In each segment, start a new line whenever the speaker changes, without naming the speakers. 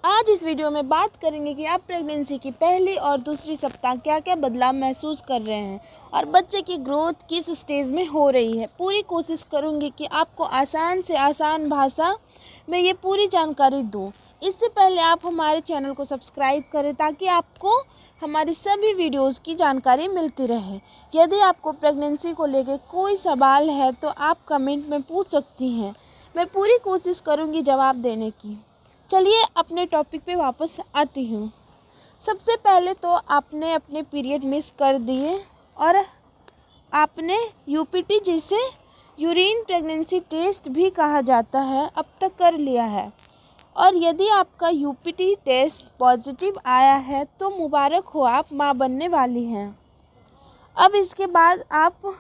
आज इस वीडियो में बात करेंगे कि आप प्रेगनेंसी की पहली और दूसरी सप्ताह क्या क्या बदलाव महसूस कर रहे हैं और बच्चे की ग्रोथ किस स्टेज में हो रही है। पूरी कोशिश करूंगी कि आपको आसान से आसान भाषा में ये पूरी जानकारी दूं। इससे पहले आप हमारे चैनल को सब्सक्राइब करें ताकि आपको हमारी सभी वीडियोस की जानकारी मिलती रहे। यदि आपको प्रेगनेंसी को लेकर कोई सवाल है तो आप कमेंट में पूछ सकती हैं। मैं पूरी कोशिश करूंगी जवाब देने की। चलिए अपने टॉपिक पे वापस आती हूँ। सबसे पहले तो आपने अपने पीरियड मिस कर दिए और आपने यूपीटी जिसे यूरिन प्रेगनेंसी टेस्ट भी कहा जाता है अब तक कर लिया है। और यदि आपका यूपीटी टेस्ट पॉजिटिव आया है तो मुबारक हो, आप माँ बनने वाली हैं। अब इसके बाद आप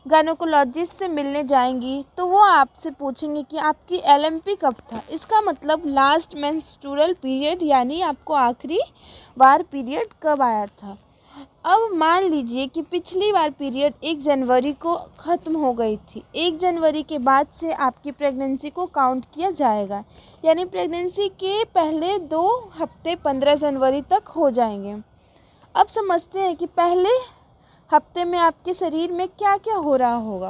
गायनेकोलॉजिस्ट से मिलने जाएंगी तो वो आपसे पूछेंगे कि आपकी एलएमपी कब था। इसका मतलब लास्ट मेंस्ट्रुअल पीरियड, यानी आपको आखिरी बार पीरियड कब आया था। अब मान लीजिए कि पिछली बार पीरियड 1 जनवरी को ख़त्म हो गई थी। 1 जनवरी के बाद से आपकी प्रेगनेंसी को काउंट किया जाएगा, यानी प्रेगनेंसी के पहले 2 हफ्ते 15 जनवरी तक हो जाएंगे। अब समझते हैं कि पहले हफ्ते में आपके शरीर में क्या क्या हो रहा होगा।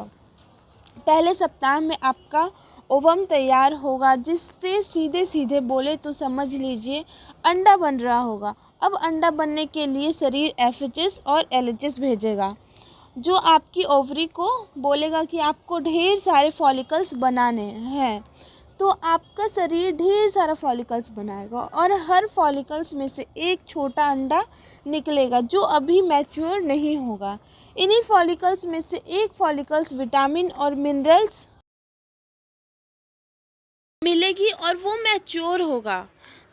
पहले सप्ताह में आपका ओवम तैयार होगा, जिससे सीधे सीधे बोले तो समझ लीजिए अंडा बन रहा होगा। अब अंडा बनने के लिए शरीर एफएचएस और एलएचएस भेजेगा, जो आपकी ओवरी को बोलेगा कि आपको ढेर सारे फॉलिकल्स बनाने हैं। तो आपका शरीर ढेर सारा फॉलिकल्स बनाएगा और हर फॉलिकल्स में से एक छोटा अंडा निकलेगा जो अभी मैच्योर नहीं होगा। इन्हीं फॉलिकल्स में से एक फॉलिकल्स विटामिन और मिनरल्स मिलेगी और वो मैच्योर होगा।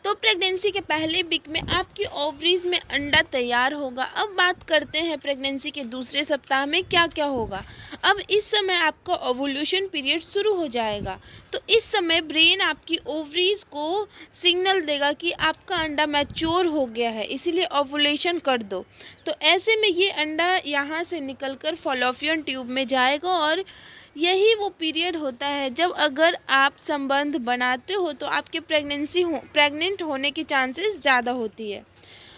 तो प्रेगनेंसी के पहले वीक में आपकी ओवरीज में अंडा तैयार होगा। अब बात करते हैं प्रेगनेंसी के दूसरे सप्ताह में क्या क्या होगा। अब इस समय आपका ओवुलेशन पीरियड शुरू हो जाएगा। तो इस समय ब्रेन आपकी ओवरीज को सिग्नल देगा कि आपका अंडा मैच्योर हो गया है, इसीलिए ओवुलेशन कर दो। तो ऐसे में ये अंडा यहाँ से निकलकर फॉलोपियन ट्यूब में जाएगा और यही वो पीरियड होता है जब अगर आप संबंध बनाते हो तो आपके प्रेग्नेंट होने की चांसेस ज़्यादा होती है।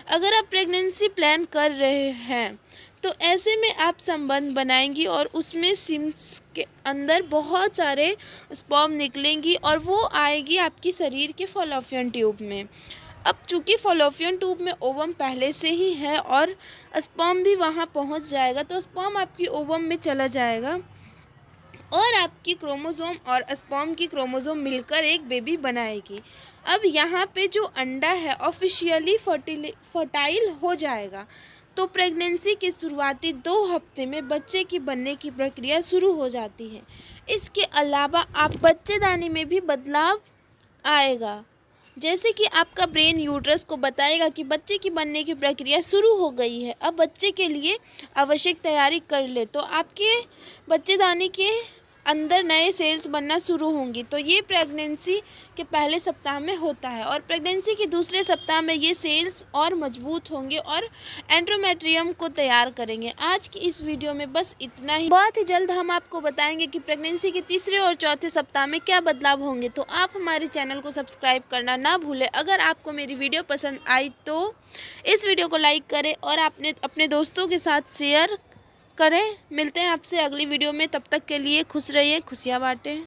अगर आप प्रेगनेंसी प्लान कर रहे हैं तो ऐसे में आप संबंध बनाएंगी और उसमें सिम्स के अंदर बहुत सारे स्पर्म निकलेंगी और वो आएगी आपकी शरीर के फॉलोपियन ट्यूब में। अब चूँकि फॉलोपियन ट्यूब में ओवम पहले से ही है और स्पर्म भी वहाँ पहुँच जाएगा, तो स्पर्म आपकी ओवम में चला जाएगा और आपकी क्रोमोसोम और स्पर्म की क्रोमोसोम मिलकर एक बेबी बनाएगी। अब यहाँ पे जो अंडा है ऑफिशियली फर्टाइल हो जाएगा। तो प्रेगनेंसी के शुरुआती 2 हफ्ते में बच्चे की बनने की प्रक्रिया शुरू हो जाती है। इसके अलावा आप बच्चेदानी में भी बदलाव आएगा, जैसे कि आपका ब्रेन यूट्रस को बताएगा कि बच्चे की बनने की प्रक्रिया शुरू हो गई है, अब बच्चे के लिए आवश्यक तैयारी कर ले। तो आपके बच्चेदानी के अंदर नए सेल्स बनना शुरू होंगी। तो ये प्रेगनेंसी के पहले सप्ताह में होता है और प्रेगनेंसी के दूसरे सप्ताह में ये सेल्स और मजबूत होंगे और एंड्रोमेट्रियम को तैयार करेंगे। आज की इस वीडियो में बस इतना ही। बहुत ही जल्द हम आपको बताएंगे कि प्रेगनेंसी के तीसरे और चौथे सप्ताह में क्या बदलाव होंगे। तो आप हमारे चैनल को सब्सक्राइब करना ना भूलें। अगर आपको मेरी वीडियो पसंद आई तो इस वीडियो को लाइक करें और आपने अपने दोस्तों के साथ शेयर करें। मिलते हैं आपसे अगली वीडियो में, तब तक के लिए खुश रहिए, खुशियाँ बांटें।